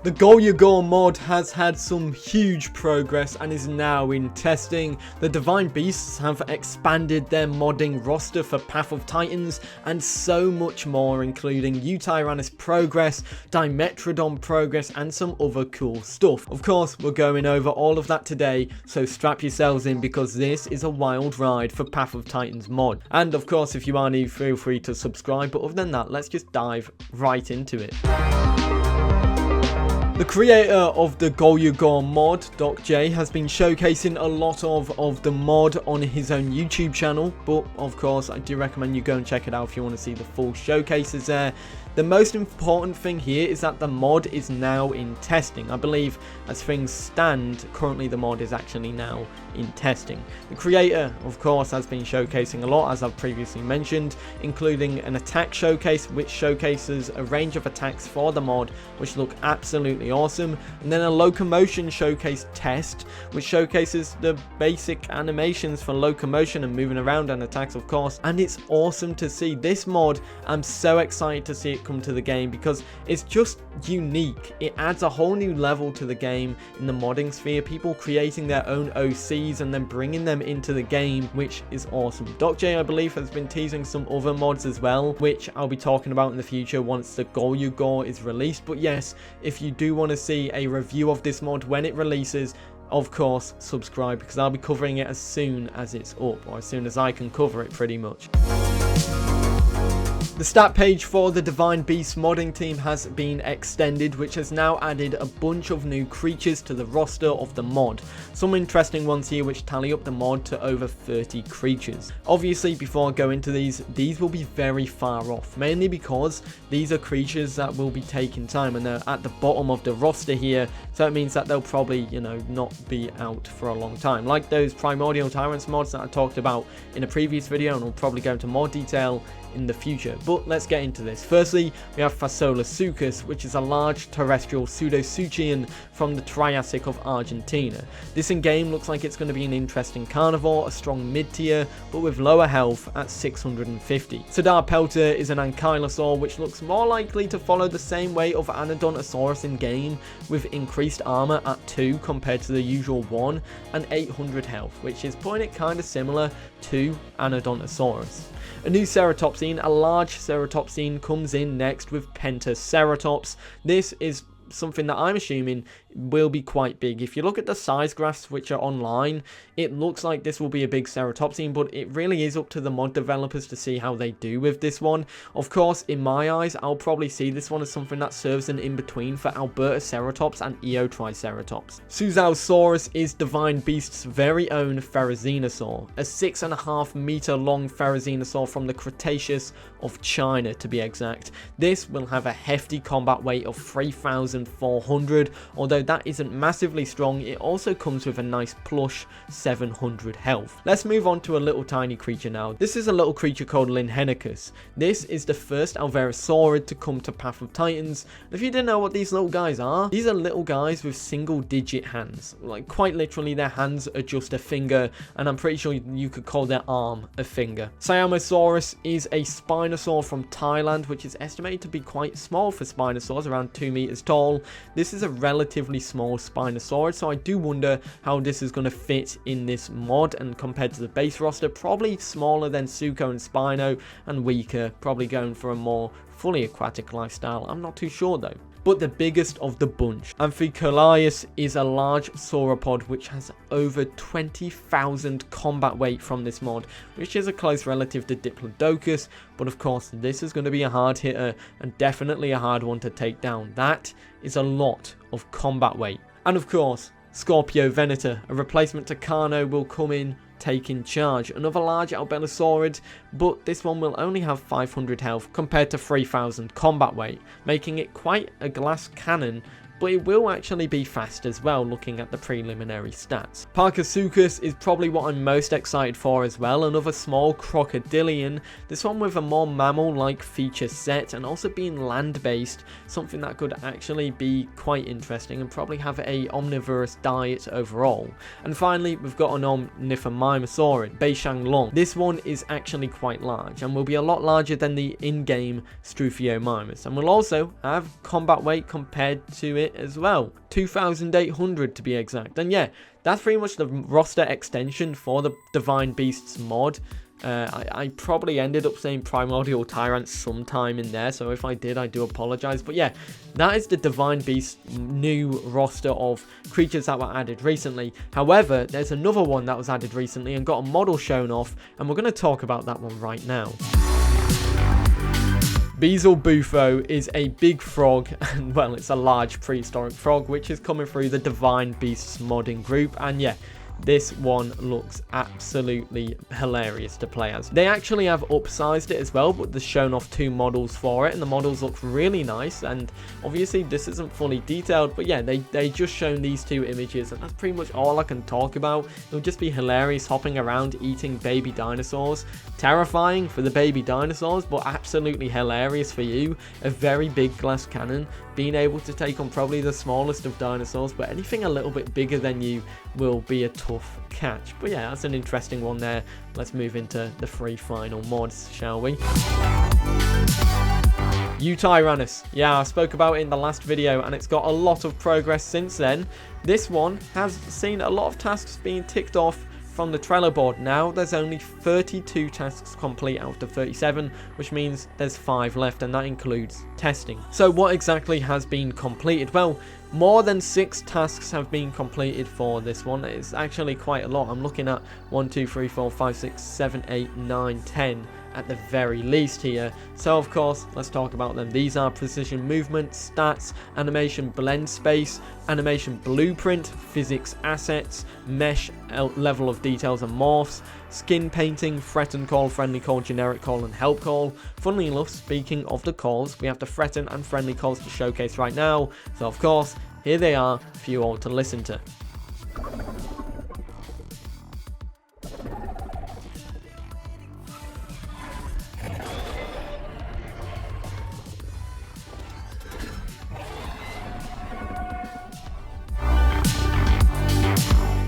The Golugore mod has had some huge progress and is now in testing. The Divine Beasts have expanded their modding roster for pathoftitans and so much more, including Yutyrannus Progress, Dimetrodon Progress and some other cool stuff. Of course, we're going over all of that today, so strap yourselves in because this is a wild ride for Pathoftitans mod. And of course, if you are new, feel free to subscribe, but other than that, let's just dive right into it. The creator of the Golugore mod, Doc J, has been showcasing a lot of the mod on his own YouTube channel, but of course I do recommend you go and check it out if you want to see the full showcases there. The most important thing here is that the mod is now in testing. I believe as things stand, currently the mod is actually now in testing. The creator, of course, has been showcasing a lot, as I've previously mentioned, including an attack showcase, which showcases a range of attacks for the mod, which look absolutely awesome, and then a locomotion showcase test, which showcases the basic animations for locomotion and moving around and attacks, of course, and it's awesome to see. This mod, I'm so excited to see it come to the game because it's just unique. It adds a whole new level to the game in the modding sphere, people creating their own OCs and then bringing them into the game, which is awesome. Doc J, I believe, has been teasing some other mods as well, which I'll be talking about in the future once the Golugore is released. But yes, if you do want to see a review of this mod when it releases, of course subscribe, because I'll be covering it as soon as it's up, or as soon as I can cover it pretty much. The stat page for the Divine Beast modding team has been extended, which has now added a bunch of new creatures to the roster of the mod. Some interesting ones here which tally up the mod to over 30 creatures. Obviously, before I go into these will be very far off, mainly because these are creatures that will be taking time and they're at the bottom of the roster here, so it means that they'll probably, you know, not be out for a long time. Like those Primordial Tyrants mods that I talked about in a previous video, and I'll probably go into more detail in the future. But let's get into this. Firstly, we have Feilongus, which is a large terrestrial pseudosuchian from the Triassic of Argentina. This in-game looks like it's going to be an interesting carnivore, a strong mid-tier, but with lower health at 650. Sadar Pelter is an ankylosaur, which looks more likely to follow the same way of Anodontosaurus in-game, with increased armor at 2 compared to the usual 1, and 800 health, which is putting it kind of similar to Anodontosaurus. A new ceratopsine, a large ceratopsine, comes in next with Pentaceratops. This is something that I'm assuming will be quite big. If you look at the size graphs which are online, it looks like this will be a big ceratopsine, but it really is up to the mod developers to see how they do with this one. Of course, in my eyes, I'll probably see this one as something that serves an in-between for Albertoceratops and Eotriceratops. Suzausaurus is Divine Beast's very own Therizinosaur, a 6.5 meter long Therizinosaur from the Cretaceous of China, to be exact. This will have a hefty combat weight of 3,400, although that isn't massively strong. It also comes with a nice plush 700 health. Let's move on to a little tiny creature now. This is a little creature called Linhenicus. This is the first Alverosaurid to come to Path of Titans. If you didn't know what these little guys are, these are little guys with single digit hands. Like quite literally their hands are just a finger, and I'm pretty sure you could call their arm a finger. Siamosaurus is a Spinosaur from Thailand, which is estimated to be quite small for Spinosaurs, around 2 meters tall. This is a relatively small Spinosaurus, so I do wonder how this is going to fit in this mod, and compared to the base roster, probably smaller than Suko and Spino and weaker, probably going for a more fully aquatic lifestyle. I'm not too sure though. But the biggest of the bunch, Amphicolaeus, is a large sauropod which has over 20,000 combat weight from this mod, which is a close relative to Diplodocus, but of course this is going to be a hard hitter and definitely a hard one to take down. That is a lot of combat weight. And of course, Scorpio Venator, a replacement to Carno, will come in taking charge. Another large Albelosaurid, but this one will only have 500 health compared to 3,000 combat weight, making it quite a glass cannon, but it will actually be fast as well, looking at the preliminary stats. Kaprosuchus is probably what I'm most excited for as well, another small crocodilian, this one with a more mammal-like feature set and also being land-based, something that could actually be quite interesting and probably have a omnivorous diet overall. And finally, we've got an Omniphomimasaurid, Beishanglong. This one is actually quite large and will be a lot larger than the in-game Struthiomimus, and will also have combat weight compared to it it as well. 2,800 to be exact. And yeah, that's pretty much the roster extension for the Divine Beasts mod. I probably ended up saying Primordial Tyrant sometime in there, so if I did, I do apologize. But yeah, that is the Divine Beast new roster of creatures that were added recently. However, there's another one that was added recently and got a model shown off, and we're going to talk about that one right now. Beezelbufo is a big frog, and well, it's a large prehistoric frog, which is coming through the Divine Beasts modding group, and yeah, this one looks absolutely hilarious to play as. They actually have upsized it as well, but they've shown off 2 models for it, and the models look really nice. And obviously this isn't fully detailed, but yeah, they just shown these 2 images, and that's pretty much all I can talk about. It'll just be hilarious hopping around eating baby dinosaurs. Terrifying for the baby dinosaurs, but absolutely hilarious for you. A very big glass cannon, being able to take on probably the smallest of dinosaurs, but anything a little bit bigger than you will be a tough catch. But yeah, that's an interesting one there. Let's move into the 3 final mods, shall we? Yutyrannus. Yeah, I spoke about it in the last video, and it's got a lot of progress since then. This one has seen a lot of tasks being ticked off from the Trello board. Now there's only 32 tasks complete out of 37, which means there's 5 left, and that includes testing. So what exactly has been completed? Well, more than 6 tasks have been completed for this one. It's actually quite a lot. I'm looking at 1, 2, 3, 4, 5, 6, 7, 8, 9, 10 at the very least here. So of course, let's talk about them. These are precision movement, stats, animation blend space, animation blueprint, physics assets, mesh level of details and morphs, skin painting, threaten call, friendly call, generic call, and help call. Funnily enough, speaking of the calls, we have the threaten and friendly calls to showcase right now. So of course, here they are for you all to listen to.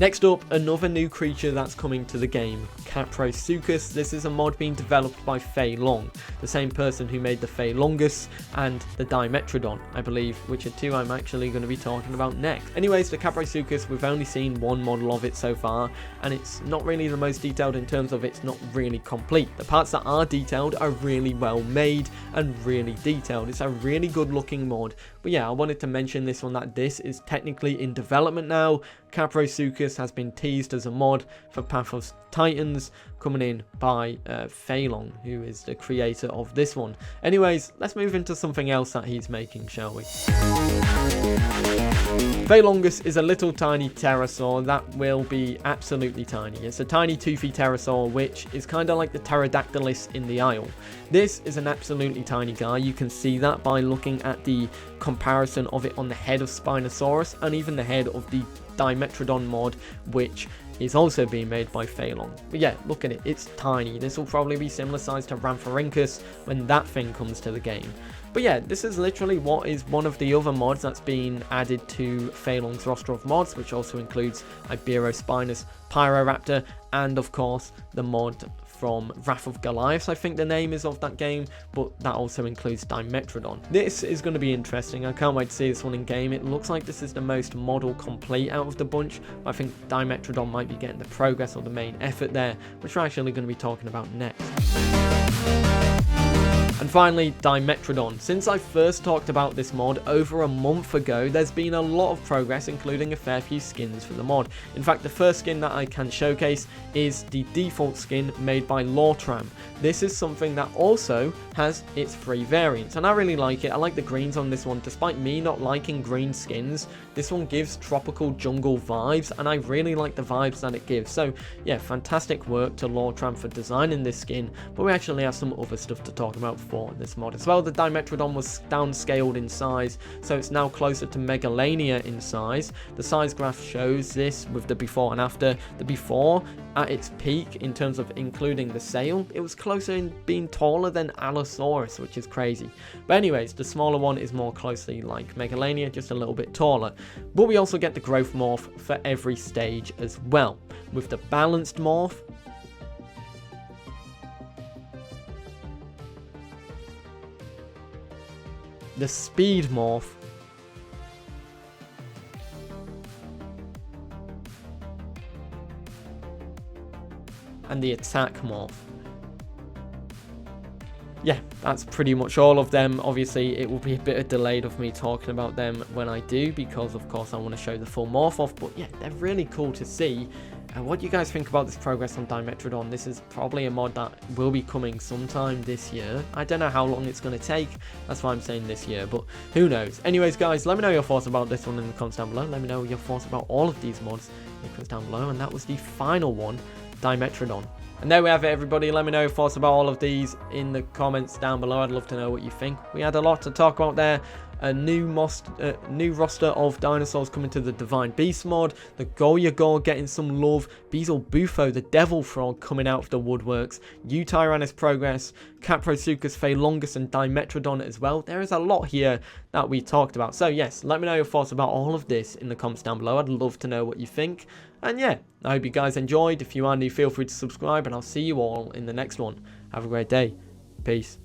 Next up, another new creature that's coming to the game, Kaprosuchus. This is a mod being developed by Feilongus, the same person who made the Feilongus and the Dimetrodon, I believe, which are 2 I'm actually going to be talking about next. Anyways, the Kaprosuchus, we've only seen 1 model of it so far, and it's not really the most detailed in terms of it's not really complete. The parts that are detailed are really well made and really detailed. It's a really good looking mod. But yeah, I wanted to mention this one, that this is technically in development now. Kaprosuchus has been teased as a mod for pathoftitans, coming in by Feilongus, who is the creator of this one. Anyways, let's move into something else that he's making, shall we? Feilongus is a little tiny pterosaur that will be absolutely tiny. It's a tiny toothy pterosaur, which is kind of like the pterodactylus in the Isle. This is an absolutely tiny guy. You can see that by looking at the comparison of it on the head of Spinosaurus and even the head of the Dimetrodon mod, which is also being made by Feilongus. But yeah, look at it, it's tiny. This will probably be similar size to Rhamphorhynchus when that thing comes to the game. But yeah, this is literally what is one of the other mods that's been added to Feilongus' roster of mods, which also includes Iberospinus, Pyroraptor, and of course the mod from Wrath of Goliath, I think the name is of that game, but that also includes Dimetrodon. This is going to be interesting. I can't wait to see this one in game. It looks like this is the most model complete out of the bunch. I think Dimetrodon might be getting the progress or the main effort there, which we're actually going to be talking about next. And finally, Dimetrodon. Since I first talked about this mod over a month ago, there's been a lot of progress, including a fair few skins for the mod. In fact, the first skin that I can showcase is the default skin made by Lortram. This is something that also has its 3 variants, and I really like it. I like the greens on this one. Despite me not liking green skins, this one gives tropical jungle vibes, and I really like the vibes that it gives. So yeah, fantastic work to Lortram for designing this skin, but we actually have some other stuff to talk about for this mod as well. The Dimetrodon was downscaled in size, so it's now closer to Megalania in size. The size graph shows this with the before and after. The before, at its peak in terms of including the sail, it was closer in being taller than Allosaurus, which is crazy. But anyways, the smaller one is more closely like Megalania, just a little bit taller. But we also get the growth morph for every stage as well. With the balanced morph, the speed morph, and the attack morph. Yeah, that's pretty much all of them. Obviously, it will be a bit delayed of me talking about them when I do, because of course I want to show the full morph off. But yeah, they're really cool to see. What do you guys think about this progress on Dimetrodon? This is probably a mod that will be coming sometime this year. I don't know how long it's going to take. That's why I'm saying this year, but who knows. Anyways, guys, let me know your thoughts about this one in the comments down below. Let me know your thoughts about all of these mods in the comments down below. And that was the final one, Dimetrodon. And there we have it, everybody. Let me know your thoughts about all of these in the comments down below. I'd love to know what you think. We had a lot to talk about there. A new roster of dinosaurs coming to the Divine Beast mod. The Golugore getting some love. Beezelbufo, the Devil Frog, coming out of the woodworks. Yutyrannus Progress, Kaprosuchus, Feilongus, and Dimetrodon as well. There is a lot here that we talked about. So yes, let me know your thoughts about all of this in the comments down below. I'd love to know what you think. And yeah, I hope you guys enjoyed. If you are new, feel free to subscribe, and I'll see you all in the next one. Have a great day. Peace.